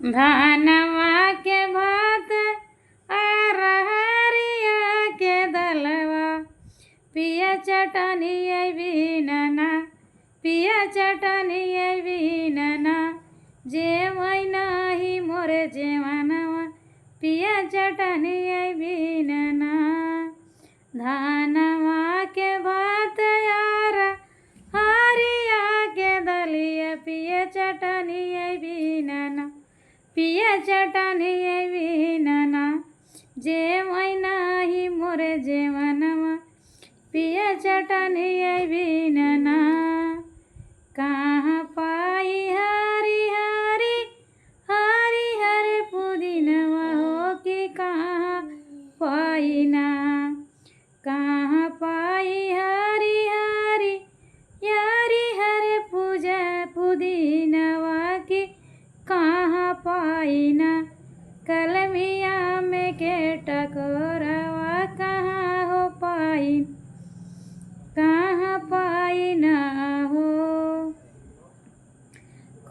धानवा के भात अरहरिया के दलवा पिया चटनिया बिनना पिया चटनिया बिनना जेवै नाही मोरे जेवनवा पिया चटनिया बिनना धानवा के भात हरिया के दलिया पिया चटनिया बिनना पिया चटनिया बिनना जेवै नाही मोरे जेवनवा पिया चटनिया बिनना कहाँ पाई हरी हरी हरी हरी पुदीनवा हो कि कहाँ पाई ना कहाँ पाई हरी हरी हरी हरी पूजा पुदीनवा की कहाँ पाई ना कलमिया में के टकोरवा कहाँ हो पाई कहाँ पाई ना हो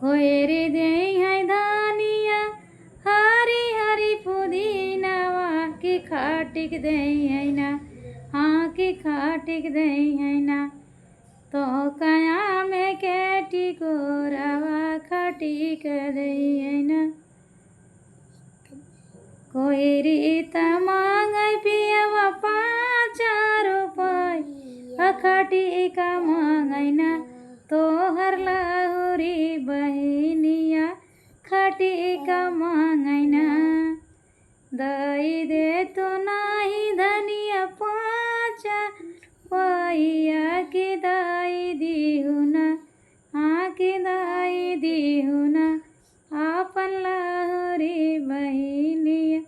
खोएरी दे है धानिया हरी हरी पुदीनवा की खाटिक दे है ना हाँ की खाटिक दे है ना तो कया में के टिकोरवा खटिक दे है ना कोईरी तमांग पियवा 5 रुपया खटी का मांगना तोहर लहुरी बहिनिया खटी का मांगना दई दे तो नाही धनिया 5 रुपया की दाई दिहुना हाँ की दाई दिहुना आपन लहुरी बहिनिया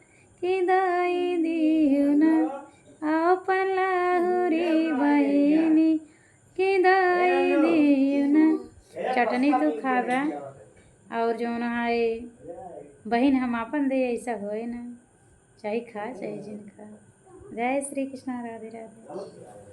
की दाई दिहुना आपन लहुरी बहिनी की दाई दिहुना चटनी तो खाबा और जौन है बहन हम आपन दे ऐसा होए ना चाहे खा चाहे जिन खा। जय श्री कृष्ण राधे राधे।